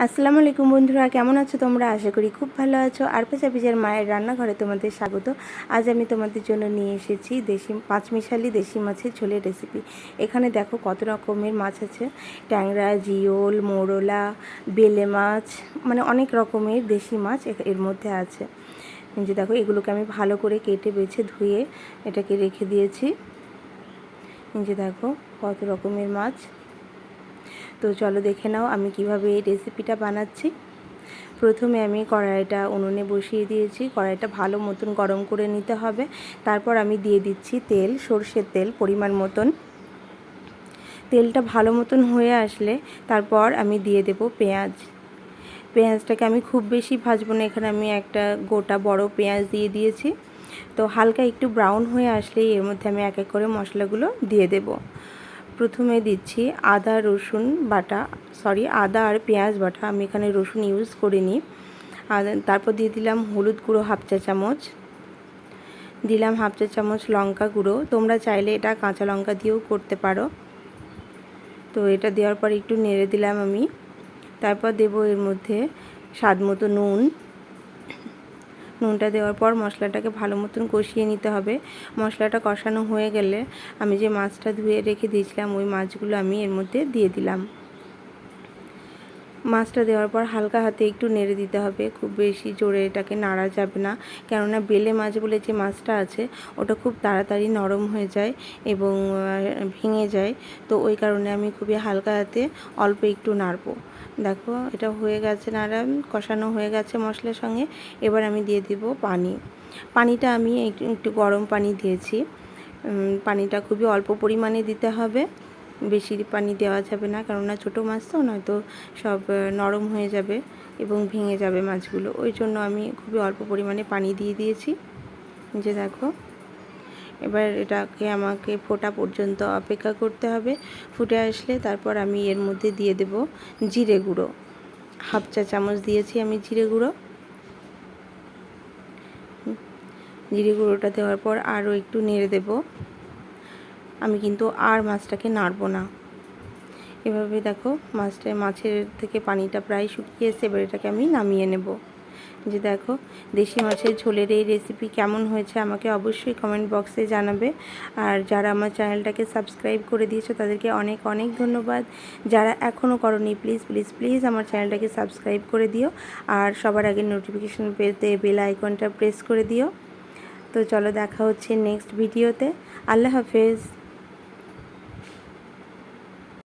আসসালামু আলাইকুম বন্ধুরা, কেমন আছো তোমরা? আশা করি খুব ভালো আছো। আরপা চাপিজের মায়ের রান্নাঘরে তোমাদের স্বাগত। আজ আমি তোমাদের জন্য নিয়ে এসেছি পাঁচমিশালি দেশি মাছের ঝোলের রেসিপি। এখানে দেখো কত রকমের মাছ আছে, ট্যাংরা, জিওল, মোরলা, বেলে মাছ, মানে অনেক রকমের দেশি মাছ এর মধ্যে আছে। যে দেখো এগুলোকে আমি ভালো করে কেটে বেছে ধুয়ে এটাকে রেখে দিয়েছি। যে দেখো কত রকমের মাছ। তো চলো দেখে নাও আমি কিভাবে এই রেসিপিটা বানাচ্ছি। প্রথমে আমি কড়াইটা উনুনে বসিয়ে দিয়েছি। কড়াইটা ভালো মতন গরম করে নিতে হবে। তারপর আমি দিয়ে দিচ্ছি তেল, সরষের তেল পরিমাণ মতন। তেলটা ভালো মতন হয়ে আসলে তারপর আমি দিয়ে দেব পেঁয়াজ। পেঁয়াজটাকে আমি খুব বেশি ভাজবো না, এখানে আমি একটা গোটা বড় পেঁয়াজ দিয়ে দিয়েছি। তো হালকা একটু ব্রাউন হয়ে আসলেই এর মধ্যে আমি এক এক করে মশলাগুলো দিয়ে দেব। প্রথমে দিচ্ছি আদা রসুন বাটা, আদা আর পেঁয়াজ বাটা, আমি এখানে রসুন ইউজ করিনি। আর তারপর দিয়ে দিলাম হলুদ গুঁড়ো হাফ চা চামচ, দিলাম হাফ চা চামচ লঙ্কা গুঁড়ো। তোমরা চাইলে এটা কাঁচা লঙ্কা দিয়েও করতে পারো। তো এটা দেওয়ার পর একটু নেড়ে দিলাম আমি। তারপর দেব এর মধ্যে স্বাদ মতো নুন। নুনটা দেওয়ার পর মশলাটাকে ভালো মতন কষিয়ে নিতে হবে। মশলাটা কষানো হয়ে গেলে আমি যে মাছটা ধুয়ে রেখে দিয়েছিলাম ওই মাছগুলো আমি এর মধ্যে দিয়ে দিলাম। মাছটা দেওয়ার পর হালকা হাতে একটু নেড়ে দিতে হবে, খুব বেশি জোরে এটাকে নাড়া যাবে না, কেননা বেলে মাছ বলে যে মাছটা আছে ওটা খুব তাড়াতাড়ি নরম হয়ে যায় এবং ভেঙে যায়। তো ওই কারণে আমি খুবই হালকা হাতে অল্প একটু নাড়বো। দেখো এটা হয়ে গেছে, নাড়া কষানো হয়ে গেছে মশলার সঙ্গে। এবার আমি দিয়ে দিব পানি। পানিটা আমি একটু গরম পানি দিয়েছি। পানিটা খুবই অল্প পরিমাণে দিতে হবে, বেশি পানি দেওয়া যাবে না, কেননা ছোটো মাছ তো, নয়তো সব নরম হয়ে যাবে এবং ভেঙে যাবে মাছগুলো। ওই জন্য আমি খুবই অল্প পরিমাণে পানি দিয়ে দিয়েছি। যে দেখো এবার এটাকে আমাকে ফোটা পর্যন্ত অপেক্ষা করতে হবে। ফুটে আসলে তারপর আমি এর মধ্যে দিয়ে দেব জিরে গুঁড়ো। হাফ চা চামচ দিয়েছি আমি জিরে গুঁড়ো। জিরে গুঁড়োটা দেওয়ার পর আরও একটু নেড়ে দেব। আমি কিন্তু আর মাছটাকে নাড়বো না। এভাবে দেখো মাছের থেকে পানিটা প্রায় শুকিয়ে এসে, এবার এটাকে আমি নামিয়ে নেব। যে দেখো দেশি মাছের ঝোলের এই রেসিপি কেমন হয়েছে আমাকে অবশ্যই কমেন্ট বক্সে জানাবে। আর যারা আমার চ্যানেলটাকে সাবস্ক্রাইব করে দিয়েছো তাদেরকে অনেক অনেক ধন্যবাদ। যারা এখনও করোনি প্লিজ প্লিজ প্লিজ আমার চ্যানেলটাকে সাবস্ক্রাইব করে দিও। আর সবার আগে নোটিফিকেশন পেতে বেল আইকনটা প্রেস করে দিও। তো চলো দেখা হচ্ছে নেক্সট ভিডিওতে। আল্লাহ হাফেজ।